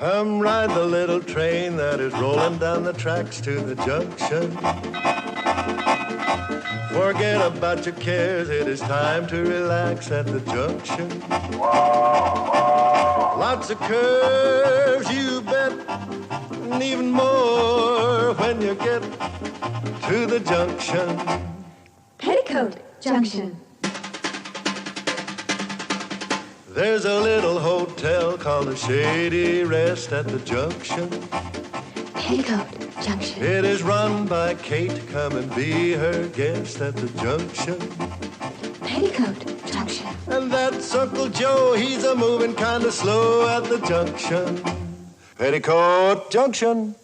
Come ride the little train that is rolling down the tracks to the junction. Forget about your cares, it is time to relax at the junction. Lots of curves, you bet, and even more when you get to the junction. Petticoat Junction. There's a little hotel called the Shady Rest at the junction. Petticoat Junction. It is run by Kate. Come and be her guest at the junction. Petticoat Junction. And that's Uncle Joe. He's a moving kind of slow at the junction. Petticoat Junction.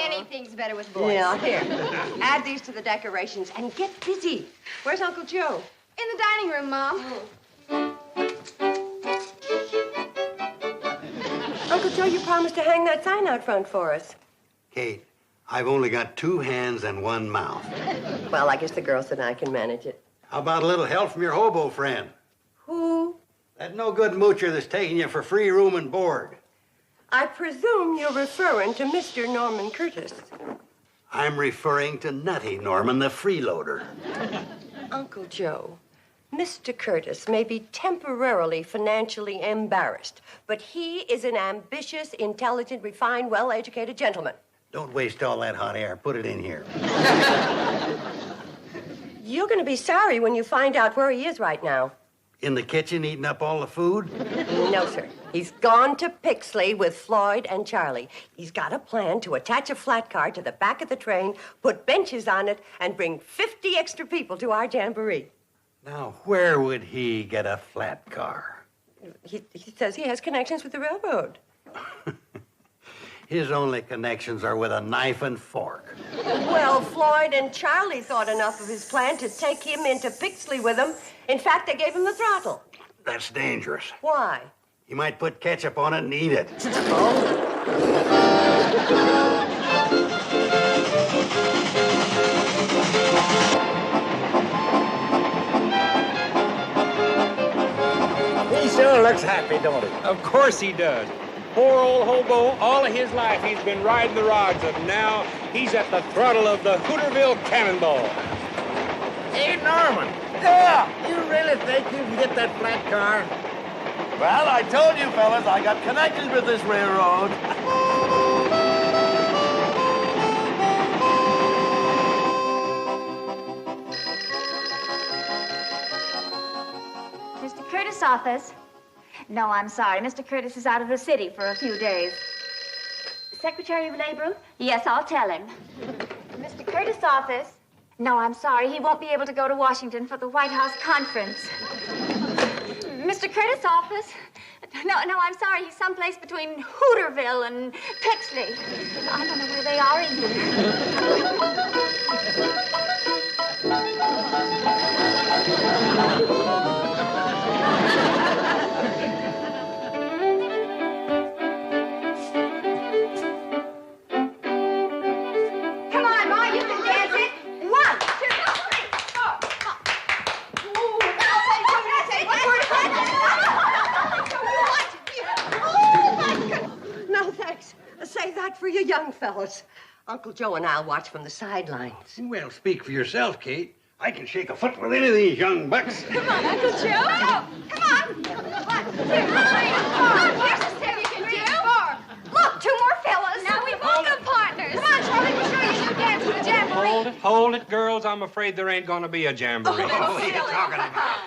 Anything's better with boys. Yeah, here. Add these to the decorations and get busy. Where's Uncle Joe? In the dining room, Mom. Uncle Joe, you promised to hang that sign out front for us. Kate, I've only got 2 hands and 1 mouth. Well, I guess the girls and I can manage it. How about a little help from your hobo friend? Who? That no-good moocher that's taking you for free room and board. I presume you're referring to Mr. Norman Curtis. I'm referring to Nutty Norman, the freeloader. Uncle Joe, Mr. Curtis may be temporarily financially embarrassed, but he is an ambitious, intelligent, refined, well-educated gentleman. Don't waste all that hot air. Put it in here. You're going to be sorry when you find out where he is right now. In the kitchen eating up all the food? No, sir. He's gone to Pixley with Floyd and Charlie. He's got a plan to attach a flat car to the back of the train, put benches on it, and bring 50 extra people to our Jamboree. Now, where would he get a flat car? He says he has connections with the railroad. His only connections are with a knife and fork. Well, Floyd and Charlie thought enough of his plan to take him into Pixley with them. In fact, they gave him the throttle. That's dangerous. Why? He might put ketchup on it and eat it. He sure looks happy, don't he? Of course he does. Poor old hobo, all of his life he's been riding the rods, and now he's at the throttle of the Hooterville Cannonball. Hey, Norman. Yeah, you really think you can get that flat car? Well, I told you, fellas, I got connections with this railroad. Mr. Curtis' office. No, I'm sorry. Mr. Curtis is out of the city for a few days. Secretary of Labor? Yes, I'll tell him. Mr. Curtis' office? No, I'm sorry. He won't be able to go to Washington for the White House conference. Mr. Curtis' office? No, I'm sorry. He's someplace between Hooterville and Pixley. I don't know where they are Come on, Ma, you can dance it. 1, 2, 3, 4. No, thanks. Save that for you young fellas. Uncle Joe and I'll watch from the sidelines. Well, speak for yourself, Kate. I can shake a foot with any of these young bucks. Come on, Uncle Joe. Come on. 1, 2, 3, 4. Here's a step you can do. 4. Look, 2 more fellas. Now we've all got partners. Come on, Charlie, we'll show you some dance with the Jamboree. Hold it, girls. I'm afraid there ain't gonna be a Jamboree. What are you talking about?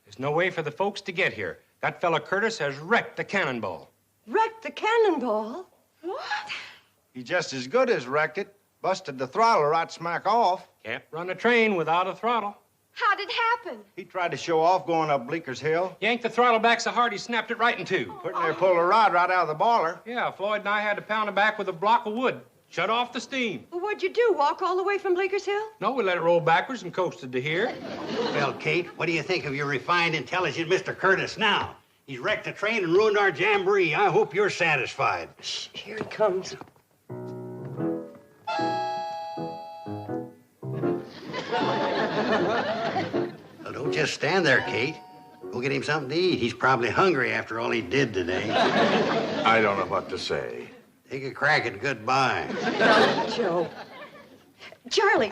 There's no way for the folks to get here. That fella Curtis has wrecked the Cannonball. Wrecked the Cannonball? What? He just as good as wrecked it. Busted the throttle right smack off. Can't run a train without a throttle. How'd it happen? He tried to show off going up Bleeker's Hill. Yanked the throttle back so hard he snapped it right in two. Pretty near pulled a rod right out of the boiler. Yeah, Floyd and I had to pound it back with a block of wood. Shut off the steam. Well, what'd you do, walk all the way from Bleeker's Hill? No, we let it roll backwards and coasted to here. Well, Kate, what do you think of your refined, intelligent Mr. Curtis now? He's wrecked the train and ruined our jamboree. I hope you're satisfied. Shh, here he comes. Well, don't just stand there, Kate. Go get him something to eat. He's probably hungry after all he did today. I don't know what to say. Take a crack at goodbye. Joe. Charlie,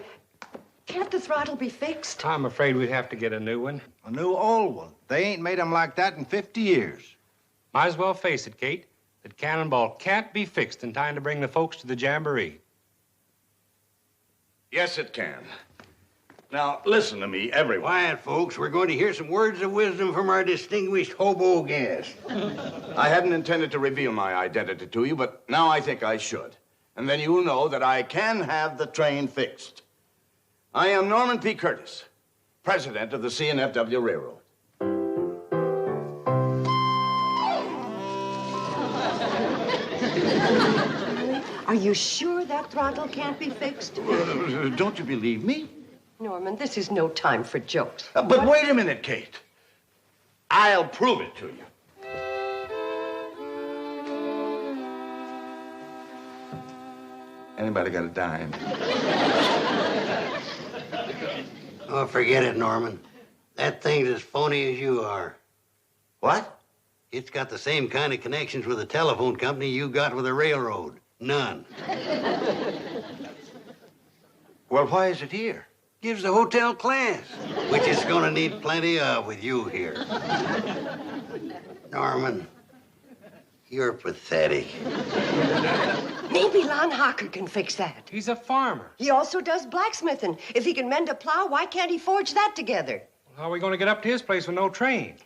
can't the throttle be fixed? I'm afraid we'd have to get a new one. A new old one. They ain't made them like that in 50 years. Might as well face it, Kate, that Cannonball can't be fixed in time to bring the folks to the Jamboree. Yes, it can. Now, listen to me, everyone. Quiet, folks. We're going to hear some words of wisdom from our distinguished hobo guest. I hadn't intended to reveal my identity to you, but now I think I should. And then you'll know that I can have the train fixed. I am Norman P. Curtis, president of the C&FW Railroad. Are you sure that throttle can't be fixed? Don't you believe me? Norman, this is no time for jokes. But wait a minute, Kate. I'll prove it to you. Anybody got a dime? Oh, forget it, Norman. That thing's as phony as you are. What? It's got the same kind of connections with the telephone company you got with the railroad. None. Well, why is it here? Gives the hotel class, which it's gonna need plenty of with you here. Norman, you're pathetic. Maybe Lon Hocker can fix that. He's a farmer. He also does blacksmithing. If he can mend a plow, why can't he forge that together? How are we going to get up to his place with no train?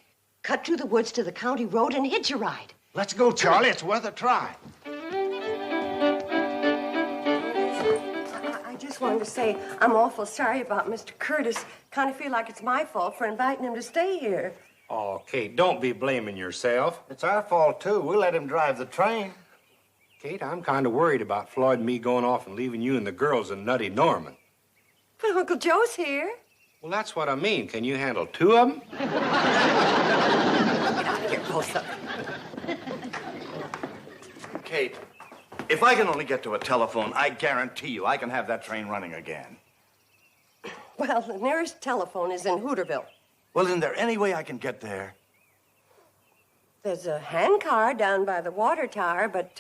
Cut through the woods to the county road and hitch a ride. Let's go, Charlie. It's worth a try. I just wanted to say I'm awful sorry about Mr. Curtis. Kind of feel like it's my fault for inviting him to stay here. Oh, Kate, don't be blaming yourself. It's our fault, too. We let him drive the train. Kate, I'm kind of worried about Floyd and me going off and leaving you and the girls and Nutty Norman. But Uncle Joe's here. Well, that's what I mean. Can you handle two of them? Get out of here, both of them. Kate, if I can only get to a telephone, I guarantee you I can have that train running again. Well, the nearest telephone is in Hooterville. Well, isn't there any way I can get there? There's a handcar down by the water tower, but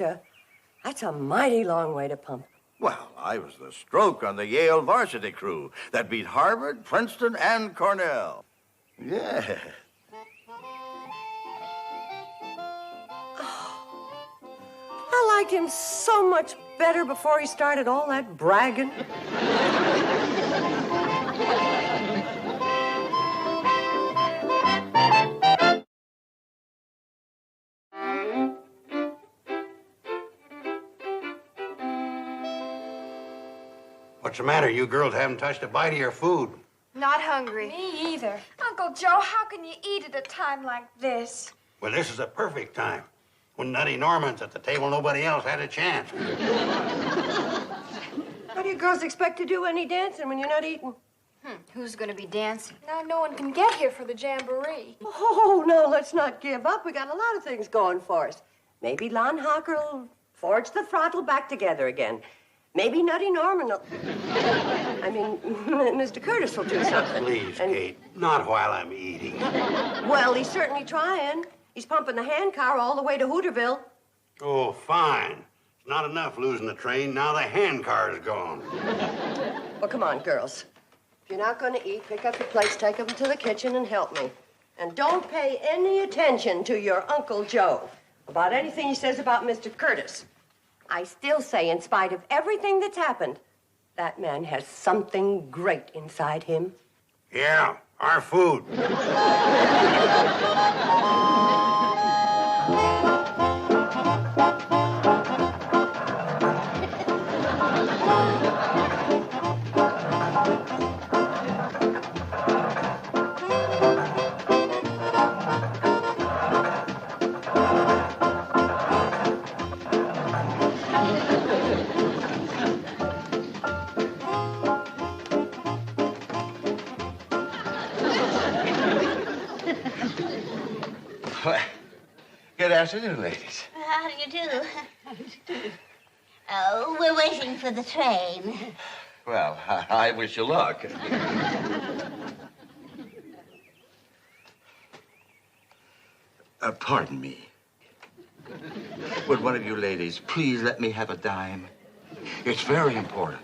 that's a mighty long way to pump. Well, I was the stroke on the Yale varsity crew that beat Harvard, Princeton, and Cornell. Yeah. I liked him so much better before he started all that bragging. What's the matter? You girls haven't touched a bite of your food. Not hungry. Me either. Uncle Joe, how can you eat at a time like this? Well, this is a perfect time. When Nutty Norman's at the table, nobody else had a chance. How do you girls expect to do any dancing when you're not eating? Who's going to be dancing? Now no one can get here for the Jamboree. Oh, no, let's not give up. We got a lot of things going for us. Maybe Lon Hocker will forge the throttle back together again. Maybe Nutty Norman will... Mr. Curtis will do something. Please, Kate, not while I'm eating. Well, he's certainly trying. He's pumping the handcar all the way to Hooterville. Oh, fine. It's not enough losing the train. Now the handcar's gone. Well, come on, girls. If you're not going to eat, pick up your plates, take them to the kitchen, and help me. And don't pay any attention to your Uncle Joe about anything he says about Mr. Curtis. I still say, in spite of everything that's happened, that man has something great inside him. Yeah, our food. afternoon, ladies. How do you do? Oh, we're waiting for the train. Well, I wish you luck. Pardon me. Would one of you ladies please let me have a dime? It's very important.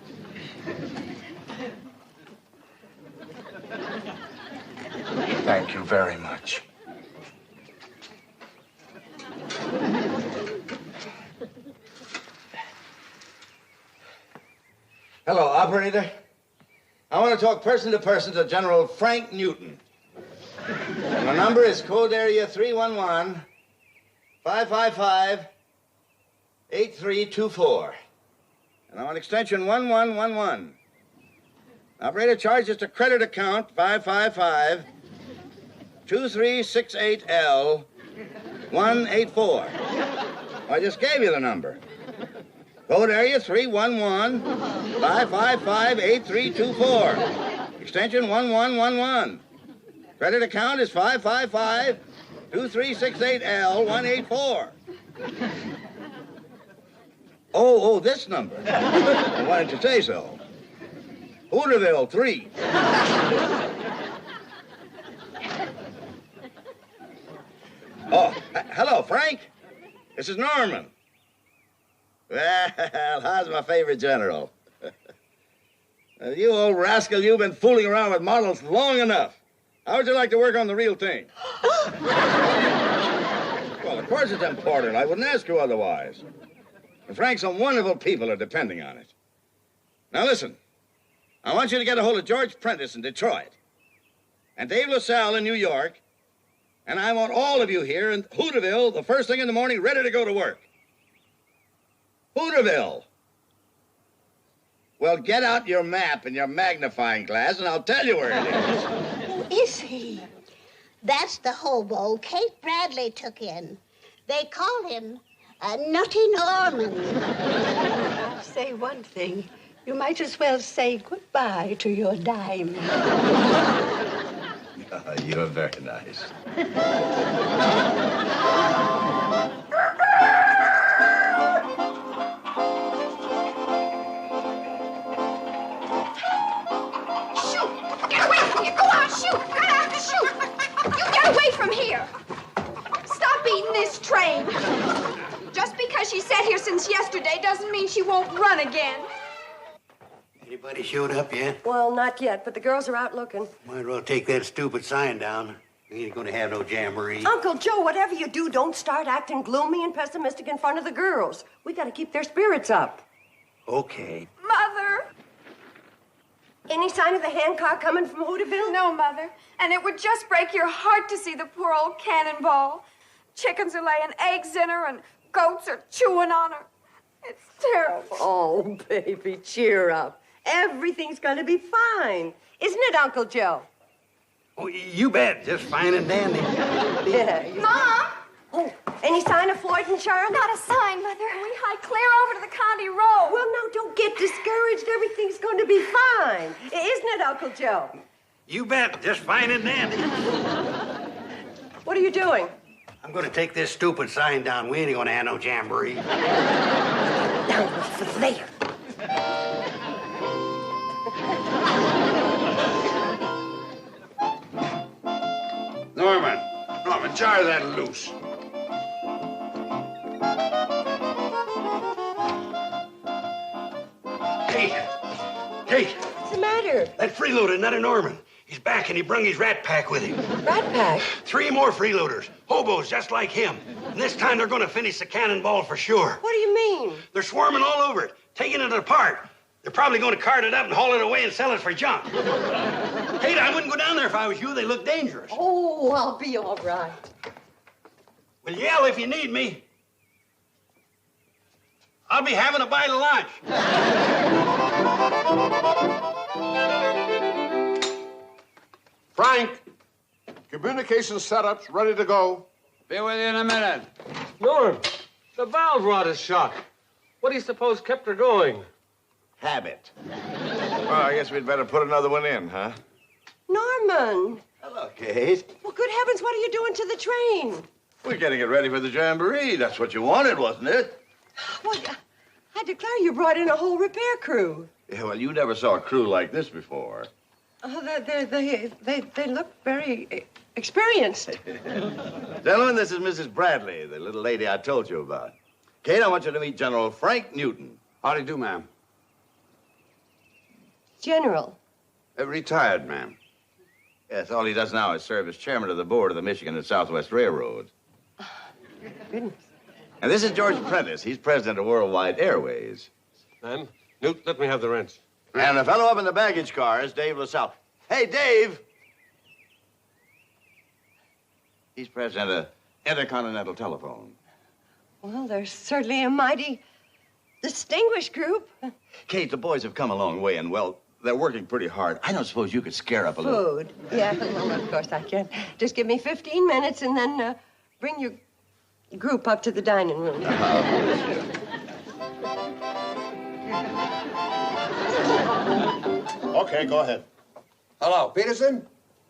Thank you very much. Hello, operator. I want to talk person to person to General Frank Newton. And the number is code area 311-555-8324. And I want extension 1111. Operator, charge just a credit account 555-2368L184. I just gave you the number. Code area 311-555-8324. Extension 1111. Credit account is 555-2368L184. Oh, this number. Well, why didn't you say so? Hooterville 3. Oh, hello, Frank. This is Norman. Well, how's my favorite general? You old rascal, you've been fooling around with models long enough. How would you like to work on the real thing? Well, of course it's important. I wouldn't ask you otherwise. And Frank, some wonderful people are depending on it. Now listen, I want you to get a hold of George Prentice in Detroit and Dave LaSalle in New York, and I want all of you here in Hooterville the first thing in the morning ready to go to work. Hooterville. Well, get out your map and your magnifying glass, and I'll tell you where it is. Who is he? That's the hobo Kate Bradley took in. They call him Nutty Norman. I'll say one thing. You might as well say goodbye to your dime. You're very nice. From here. Stop eating this train. Just because she sat here since yesterday doesn't mean she won't run again. Anybody showed up yet? Well, not yet, but the girls are out looking. Might as well take that stupid sign down. We ain't gonna have no jamboree. Uncle Joe, whatever you do, don't start acting gloomy and pessimistic in front of the girls. We gotta keep their spirits up. Okay. Mother! Any sign of the handcar coming from Hooterville? No, Mother. And it would just break your heart to see the poor old Cannonball. Chickens are laying eggs in her and goats are chewing on her. It's terrible. Oh, baby, cheer up. Everything's gonna be fine. Isn't it, Uncle Joe? Oh, you bet. Just fine and dandy. Yeah. Mom! Oh, any sign of Floyd and Charlie? Not a sign, Mother. We hiked clear over to the county road. Well, now, don't get discouraged. Everything's going to be fine. Isn't it, Uncle Joe? You bet. Just fine and dandy. What are you doing? I'm going to take this stupid sign down. We ain't going to have no jamboree. Down for there. Norman, jar that loose. Kate! What's the matter? That freeloader, Nutty Norman. He's back and he brung his rat pack with him. Rat pack? 3 more freeloaders. Hobos just like him. And this time they're going to finish the Cannonball for sure. What do you mean? They're swarming all over it, taking it apart. They're probably going to cart it up and haul it away and sell it for junk. Kate, I wouldn't go down there if I was you. They look dangerous. Oh, I'll be all right. Well, yell if you need me. I'll be having a bite of lunch. Frank, communication setups ready to go. Be with you in a minute. Norm, the valve rod is shot. What do you suppose kept her going? Habit. Well, I guess we'd better put another one in, huh? Norman. Hello, Kate. Well, good heavens, what are you doing to the train? We're getting it ready for the Jamboree. That's what you wanted, wasn't it? Well, I declare you brought in a whole repair crew. Yeah, well, you never saw a crew like this before. Oh, they look very experienced. Gentlemen, this is Mrs. Bradley, the little lady I told you about. Kate, I want you to meet General Frank Newton. How do you do, ma'am? General. Retired, ma'am. Yes, all he does now is serve as chairman of the board of the Michigan and Southwest Railroad. Goodness. And this is George Prentice. He's president of Worldwide Airways. Ma'am, Newt, let me have the wrench. And the fellow up in the baggage car is Dave LaSalle. Hey, Dave! He's president of Intercontinental Telephone. Well, they're certainly a mighty distinguished group. Kate, the boys have come a long way, and, well, they're working pretty hard. I don't suppose you could scare up a little. Food. Yeah, well, of course I can. Just give me 15 minutes and then bring your group up to the dining room. Okay, go ahead. Hello, Peterson?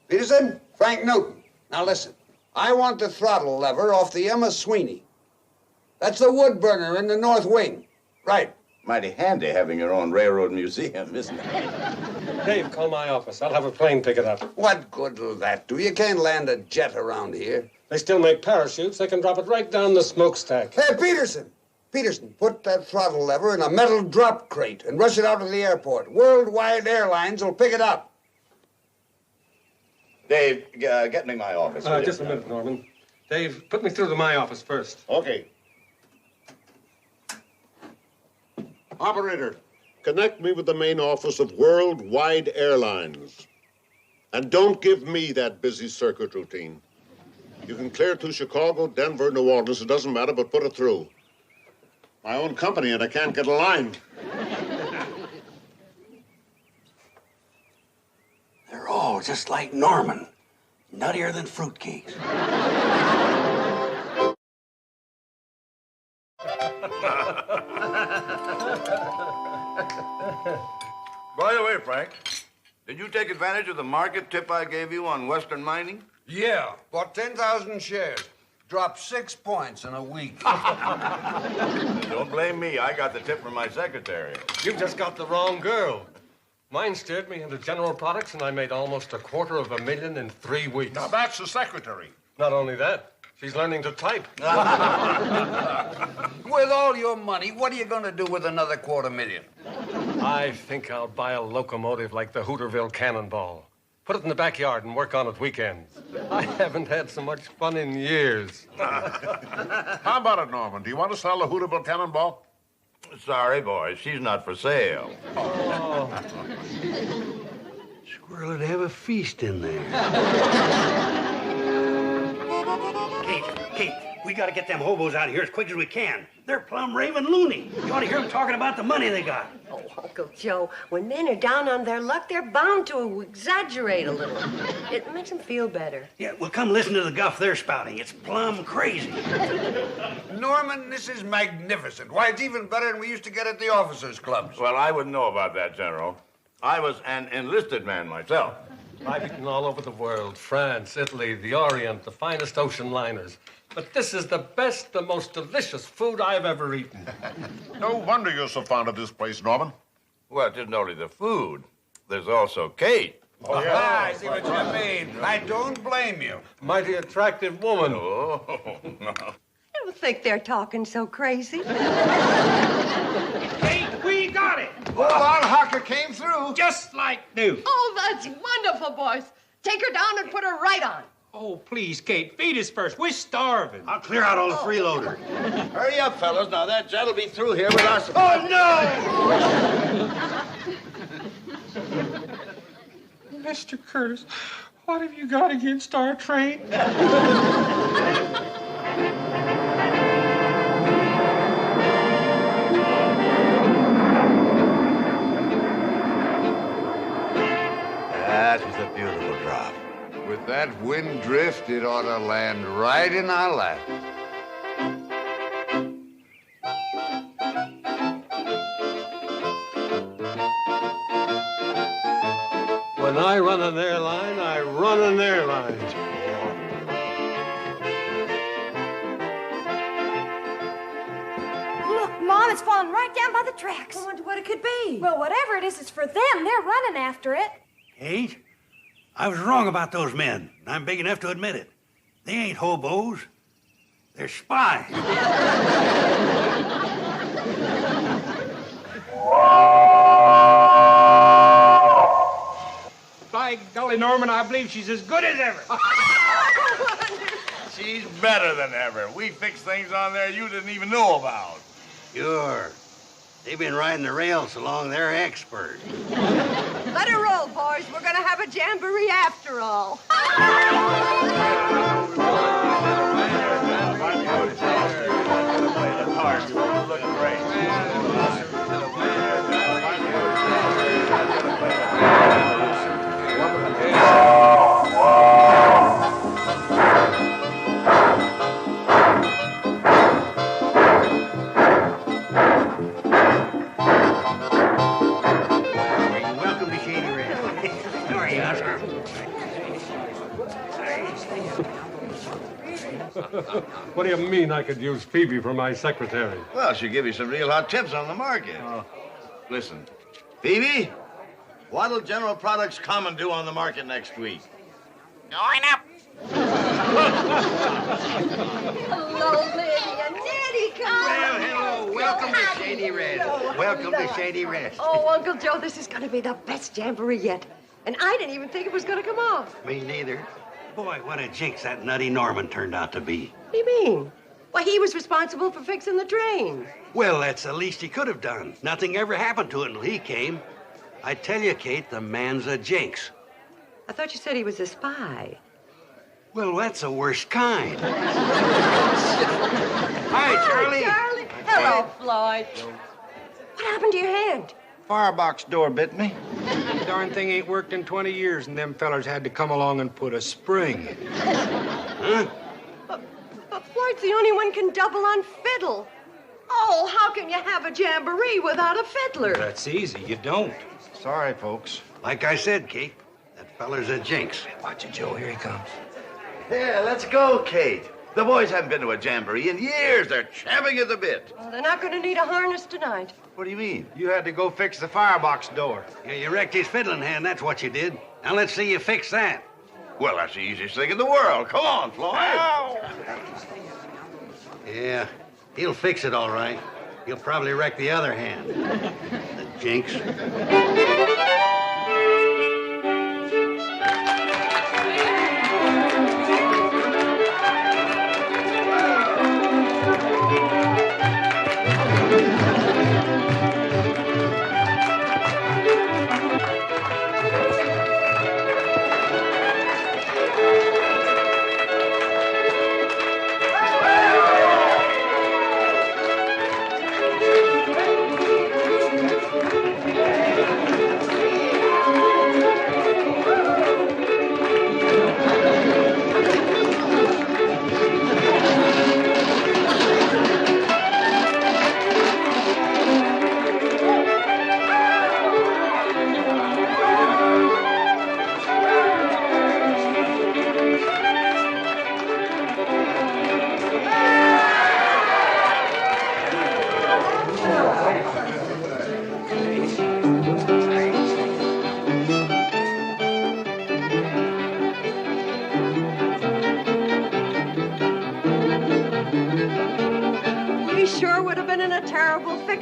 Peterson? Frank Newton. Now listen, I want the throttle lever off the Emma Sweeney. That's the wood burner in the north wing. Right. Mighty handy having your own railroad museum, isn't it? Dave, call my office. I'll have a plane pick it up. What good will that do? You can't land a jet around here. They still make parachutes. They can drop it right down the smokestack. Hey, Peterson! Peterson, put that throttle lever in a metal drop crate and rush it out to the airport. Worldwide Airlines will pick it up. Dave, get me my office. Just a minute, Norman. Dave, put me through to my office first. Okay. Operator, connect me with the main office of Worldwide Airlines. And don't give me that busy circuit routine. You can clear to Chicago, Denver, New Orleans. It doesn't matter, but put it through. My own company, and I can't get a line. They're all just like Norman. Nuttier than fruitcakes. By the way, Frank, did you take advantage of the market tip I gave you on Western mining? Yeah, bought 10,000 shares. Dropped 6 points in a week. Don't blame me. I got the tip from my secretary. You've just got the wrong girl. Mine steered me into General Products, and I made almost $250,000 in 3 weeks. Now, that's the secretary. Not only that, she's learning to type. With all your money, what are you going to do with another $250,000? I think I'll buy a locomotive like the Hooterville Cannonball. Put it in the backyard and work on it weekends. I haven't had so much fun in years. How about it, Norman? Do you want to sell the Hooterville Cannonball? Sorry, boys. She's not for sale. Oh. Squirrel would have a feast in there. Kate, we got to get them hobos out of here as quick as we can. They're plumb raving loony. You ought to hear them talking about the money they got. Oh, Uncle Joe, when men are down on their luck, they're bound to exaggerate a little. It makes them feel better. Yeah, well, come listen to the guff they're spouting. It's plumb crazy. Norman, this is magnificent. Why, it's even better than we used to get at the officers' clubs. Well, I wouldn't know about that, General. I was an enlisted man myself. I've eaten all over the world, France, Italy, the Orient, the finest ocean liners. But this is the best, the most delicious food I've ever eaten. No wonder you're so fond of this place, Norman. Well, it isn't only the food. There's also Kate. Oh, yeah. I see what you mean. I don't blame you. Mighty attractive woman. Oh, no. I don't think they're talking so crazy. Kate, we got it. Hold on, Harker came through. Just like new. Oh, that's wonderful, boys. Take her down and put her right on. Oh, please, Kate, feed us first. We're starving. I'll clear out all the freeloaders. Hurry up, fellas. Now, that jet'll be through here with us. Oh, no! Mr. Curtis, what have you got against our train? That was a beautiful drop. With that wind drift, it ought to land right in our lap. When I run an airline, I run an airline. bomb that's falling right down by the tracks. I wonder what it could be. Well, whatever it is, it's for them. They're running after it. Kate, I was wrong about those men. I'm big enough to admit it. They ain't hobos. They're spies. By golly, Norman, I believe she's as good as ever. She's better than ever. We fixed things on there you didn't even know about. Sure. They've been riding the rails so long, they're expert. Let her roll, boys. We're gonna have a jamboree after all. Looking great. Welcome to Shady Rest. How are you, Oscar? What do you mean I could use Phoebe for my secretary? Well, she'll give you some real hot tips on the market. Listen, Phoebe, what'll General Products come and do on the market next week? Going up. Hello, Lydia. Nettie, come Well, hello. Welcome to Shady Rest. Welcome to Shady Rest. Oh, Uncle Joe, this is going to be the best jamboree yet. And I didn't even think it was going to come off. Me neither. Boy, what a jinx that nutty Norman turned out to be. What do you mean? Why, he was responsible for fixing the train. Well, that's the least he could have done. Nothing ever happened to it until he came. I tell you, Kate, the man's a jinx. I thought you said he was a spy. Well, that's the worst kind. Hi, Charlie. Charlie. Hello, Floyd. What happened to your hand? Firebox door bit me. Darn thing ain't worked in 20 years, and them fellers had to come along and put a spring. Huh? But Floyd's the only one can double on fiddle. Oh, how can you have a jamboree without a fiddler? That's easy. You don't. Sorry, folks. Like I said, Kate, that feller's a jinx. Watch it, Joe. Here he comes. Yeah, let's go, Kate. The boys haven't been to a jamboree in years. They're champing at the bit. Well, they're not going to need a harness tonight. What do you mean? You had to go fix the firebox door. Yeah, you wrecked his fiddling hand, that's what you did. Now let's see you fix that. Well, that's the easiest thing in the world. Come on, Floyd. Yeah, he'll fix it all right. He'll probably wreck the other hand. The jinx.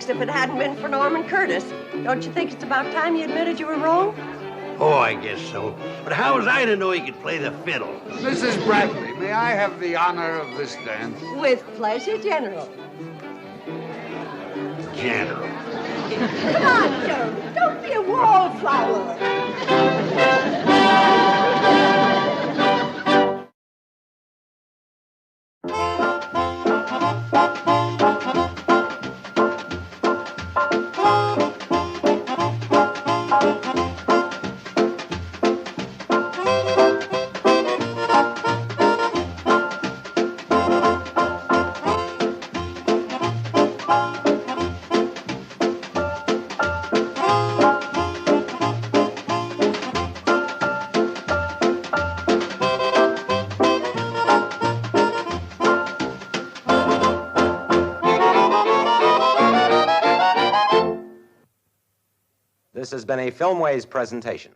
If it hadn't been for Norman Curtis. Don't you think it's about time you admitted you were wrong? Oh, I guess so. But how was I to know he could play the fiddle? Mrs. Bradley, may I have the honor of this dance? With pleasure, General. General. Come on, Joe. Don't be a wallflower. This has been a Filmways presentation.